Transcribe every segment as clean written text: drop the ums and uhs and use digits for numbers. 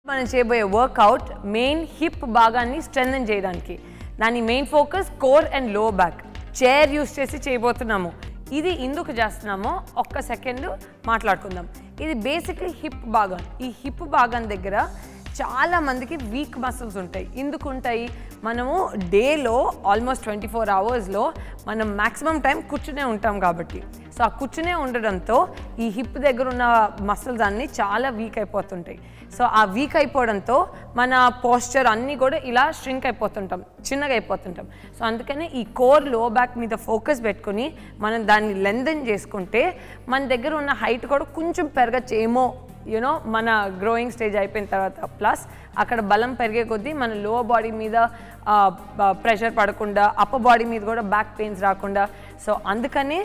మనం చేయబోయే work out main hip భాగాన్ని స్ట్రెంథెన్ చేయడానికి. దాని main focus core and lower back. Chair use చేసి చేయబోతున్నాము. ఇది ఎందుకు చేస్తున్నామో ఒక్క సెకండ్ మాట్లాడుకుందాం. ఇది బేసిక్లీ హిప్ భాగం. ఈ హిప్ భాగం దగ్గర చాలా మందికి వీక్ మసిల్స్ ఉంటాయి. ఎందుకు ఉంటాయి? మనము డేలో ఆల్మోస్ట్ 24 అవర్స్లో మనం మ్యాక్సిమం టైం కూర్చునే ఉంటాం కాబట్టి. సో ఆ కూర్చునే ఉండడంతో ఈ హిప్ దగ్గర ఉన్న మసిల్స్ అన్నీ చాలా వీక్ అయిపోతుంటాయి. సో ఆ వీక్ అయిపోవడంతో మన పోస్చర్ అన్నీ కూడా ఇలా ష్రింక్ అయిపోతుంటాం, చిన్నగా అయిపోతుంటాం. సో అందుకని ఈ కోర్ లో బ్యాక్ మీద ఫోకస్ పెట్టుకుని మనం దాన్ని లెంథెన్ చేసుకుంటే మన దగ్గర ఉన్న హైట్ కూడా కొంచెం పెరగచ్చేమో, యూనో మన గ్రోయింగ్ స్టేజ్ అయిపోయిన తర్వాత. ప్లస్ అక్కడ బలం పెరిగే కొద్దీ మన లోవర్ బాడీ మీద ప్రెషర్ పడకుండా, అప్పర్ బాడీ మీద కూడా బ్యాక్ పెయిన్స్ రాకుండా. సో అందుకని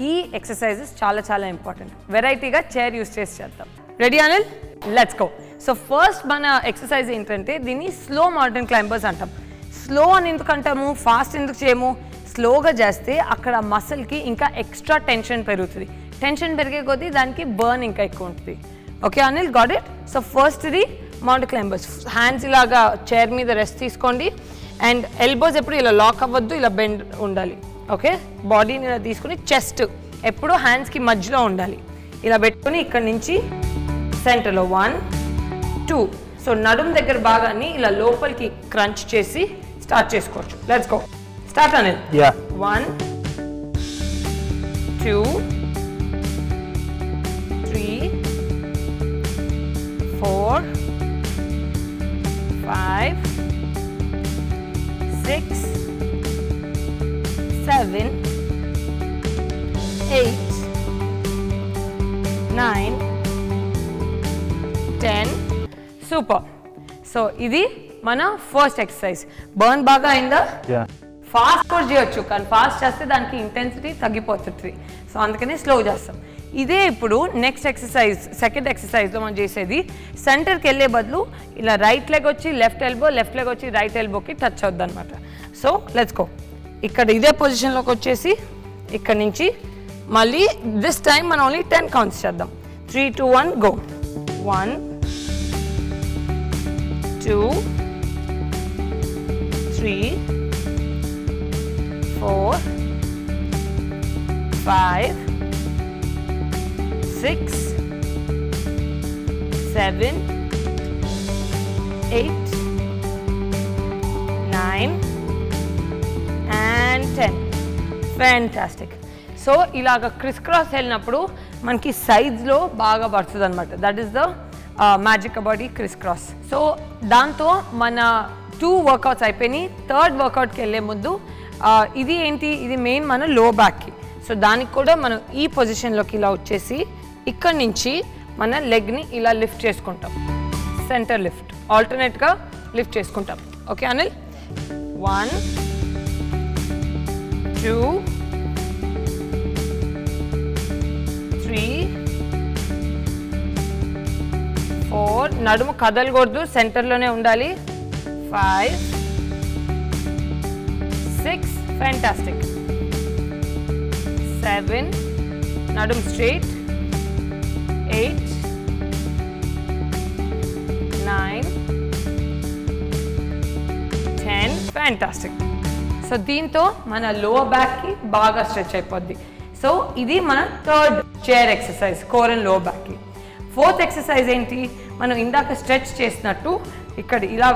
ఈ ఎక్సర్సైజెస్ చాలా చాలా ఇంపార్టెంట్. వెరైటీగా చైర్ యూస్ చేసి చేద్దాం. Ready Anil? Let's go. So first మన ఎక్సర్సైజ్ ఏంటంటే దీన్ని స్లో మౌంటైన్ క్లైంబర్స్ అంటాం. స్లో అని ఎందుకు అంటాము, ఫాస్ట్ ఎందుకు చేయము? స్లోగా చేస్తే అక్కడ మసిల్కి ఇంకా ఎక్స్ట్రా టెన్షన్ పెరుగుతుంది. టెన్షన్ పెరిగే కొద్దీ దానికి బర్న్ ఇంకా ఎక్కువ ఉంటుంది. Okay Anil, got it? So first ఇది మౌంటైన్ క్లైంబర్స్. హ్యాండ్స్ ఇలాగా చైర్ మీద రెస్ట్ తీసుకోండి. అండ్ ఎల్బోస్ ఎప్పుడు ఇలా లాక్ అవ్వద్దు, ఇలా బెండ్ ఉండాలి. ఓకే, బాడీని ఇలా తీసుకుని చెస్ట్ ఎప్పుడు హ్యాండ్స్కి మధ్యలో ఉండాలి. ఇలా పెట్టుకుని ఇక్కడ నుంచి సెంటర్లో 1 2. సో నడుము దగ్గర భాగాన్ని ఇలా లోపలికి క్రంచ్ చేసి స్టార్ట్ చేసుకోవచ్చు. Let's go. Start Anil. 1 2 3 4 5 6 7 8 9 10. Super. So ఇది మన ఫస్ట్ ఎక్సర్సైజ్. బర్న్ బాగా అయిందా? ఫాస్ట్ కూడా చేయొచ్చు, కానీ ఫాస్ట్ చేస్తే దానికి ఇంటెన్సిటీ తగ్గిపోతుంది. సో అందుకని స్లో చేస్తాం. ఇదే ఇప్పుడు నెక్స్ట్ ఎక్సర్సైజ్, సెకండ్ ఎక్సర్సైజ్లో మనం చేసేది సెంటర్కి వెళ్ళే బదులు ఇలా రైట్ లెగ్ వచ్చి లెఫ్ట్ ఎల్బో, లెఫ్ట్ లెగ్ వచ్చి రైట్ ఎల్బోకి టచ్ అవుద్ది అనమాట. So let's go. ఇక్కడ ఇదే పొజిషన్లోకి వచ్చేసి ఇక్కడ నుంచి మళ్ళీ దిస్ టైం మనం ఓన్లీ 10 కౌంట్స్ చేద్దాం. 3 2 1 గో. 1 2 3 4 5 6 7 8 9 and 10. ఫ్యాంటాస్టిక్. సో ఇలాగ క్రిస్ క్రాస్ వెళ్ళినప్పుడు మనకి సైడ్స్లో బాగా పడుతుంది అనమాట. That is the magic about ఈ క్రిస్ క్రాస్. సో దాంతో మన 2 వర్కౌట్స్ అయిపోయినాయి. థర్డ్ వర్కౌట్కి వెళ్ళే ముందు ఇది ఏంటి, ఇది మెయిన్ మన లో బ్యాక్కి. సో దానికి కూడా మనం ఈ పొజిషన్లోకి ఇలా వచ్చేసి ఇక్కడ నుంచి మన లెగ్ని ఇలా లిఫ్ట్ చేసుకుంటాం. సెంటర్ లిఫ్ట్, ఆల్టర్నేట్గా లిఫ్ట్ చేసుకుంటాం. ఓకే అనిల్? 1 2 3 4. నడుము కదలకూడదు, సెంటర్లోనే ఉండాలి. 5 6. ఫ్యాంటాస్టిక్. 7. నడుము స్ట్రైట్. 8 9 10. ఫ్యాంటాస్టిక్. సో దీంతో మన లోవర్ బ్యాక్కి బాగా స్ట్రెచ్ అయిపోద్ది. సో ఇది మన third chair exercise, core and lower బ్యాక్కి. ఫోర్త్ ఎక్సర్సైజ్ ఏంటి, మనం ఇందాక స్ట్రెచ్ చేసినట్టు ఇక్కడ ఇలా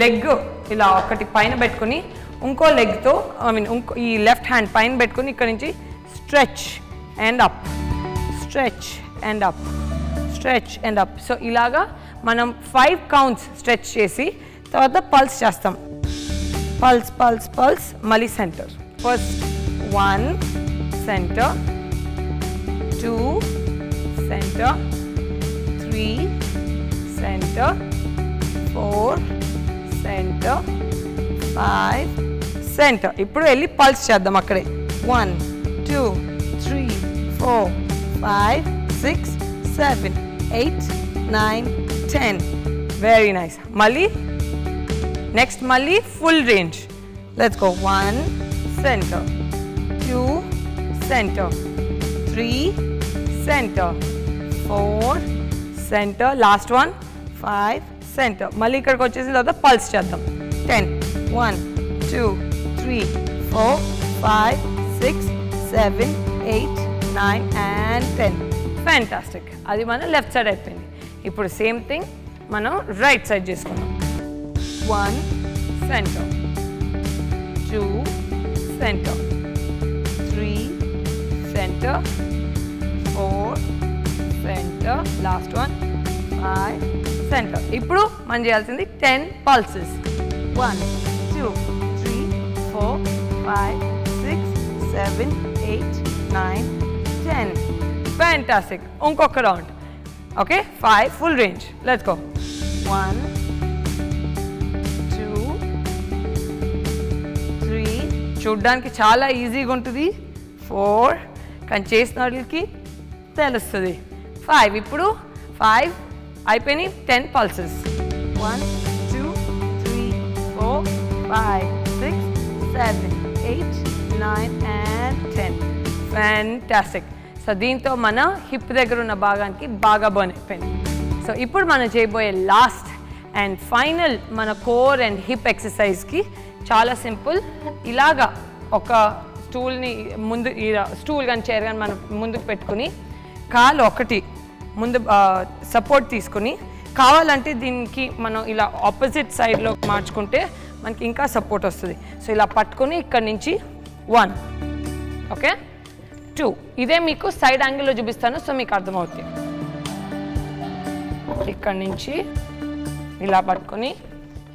లెగ్ ఇలా ఒకటి పైన పెట్టుకుని ఇంకో లెగ్తో ఇంకో ఈ లెఫ్ట్ హ్యాండ్ పైన పెట్టుకుని ఇక్కడ నుంచి stretch and up, stretch and up, stretch and up. So ఇలాగా మనం 5 కౌంట్స్ స్ట్రెచ్ చేసి తర్వాత పల్స్ చేస్తాం. పల్స్ పల్స్ పల్స్, మళ్ళీ centre. First 1 centre, 2 centre, 3 centre, 4 centre, 5 centre. ఇప్పుడు వెళ్ళి పల్స్ చేద్దాం అక్కడే. 1 2 3 4 5 6 7 8 9 10. Very nice. మళ్ళీ నెక్స్ట్ మళ్ళీ full range. Let's go. 1 centre, 2 centre, 3 centre, 4 centre, last one 5 centre. మళ్ళీ ఇక్కడికి వచ్చేసిన తర్వాత పల్స్ చేద్దాం. 10 1 2 3 4 5 6 7 8 9 and 10. ఫ్యాంటాస్టిక్. అది మన లెఫ్ట్ సైడ్ అయిపోయింది. ఇప్పుడు సేమ్ థింగ్ మనం రైట్ సైడ్ చేసుకున్నాం. 1 centre, 2 centre, 3 centre, 4 centre, last one 5 centre. ఇప్పుడు మనం చేయాల్సింది 10 పల్సెస్. 1 2 3 4 5 6 7 8 9 10. ఫ్యాంటాస్టిక్. ఇంకొక round. Okay, 5 full range. Let's go. 1 2 3. చూడ్డానికి చాలా ఈజీగా ఉంటుంది. 4 కానీ చేసిన వాళ్ళకి తెలుస్తుంది. 5. ఇప్పుడు 5 అయిపోయినాయి. 10 పల్సెస్. 1 2 3 4 5 6 7 8 9 and 10. ఫ్యాంటాస్టిక్. సో దీంతో మన హిప్ దగ్గర ఉన్న భాగానికి బాగా బర్న్ అయిపోయింది. సో ఇప్పుడు మనం చేయబోయే లాస్ట్ అండ్ ఫైనల్ మన కోర్ అండ్ హిప్ ఎక్సర్సైజ్కి చాలా సింపుల్. ఇలాగా ఒక స్టూల్ని ముందు, స్టూల్ కానీ చైర్ కానీ మనం ముందుకు పెట్టుకుని కాలు ఒకటి ముందు సపోర్ట్ తీసుకుని, కావాలంటే దీనికి మనం ఇలా ఆపోజిట్ సైడ్లో మార్చుకుంటే మనకి ఇంకా సపోర్ట్ వస్తుంది. సో ఇలా పట్టుకొని ఇక్కడ నుంచి 1 ఓకే 2. ఇదే మీకు సైడ్ యాంగిల్లో చూపిస్తాను, సో మీకు అర్థమవుతుంది. ఇక్కడ నుంచి ఇలా పట్టుకొని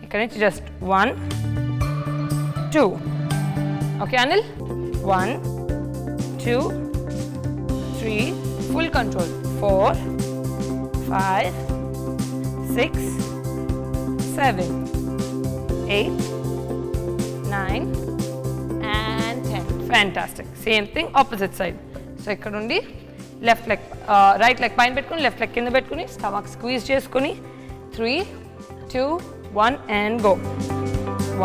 ఇక్కడ నుంచి just 1 2. Okay Anil, 1 2 3 full control, 4 5 6 7 8 9 and 10. Fantastic. Same thing opposite side. So ఇక్కడ నుండి లెఫ్ట్ లెగ్ రైట్ లెగ్ పైన పెట్టుకుని లెఫ్ట్ లెగ్ కింద పెట్టుకుని స్టమక్ స్క్వీజ్ చేసుకుని 3 2 1 and go.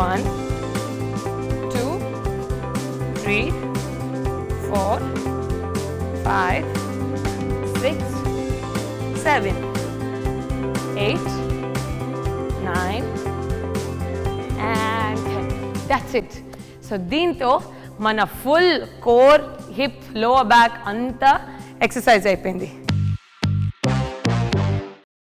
1 2 3 4 5 6 7 8 9 and 10. That's it. So దీంతో మన full core hip lower back అంతా ఎక్సర్సైజ్ అయిపోయింది.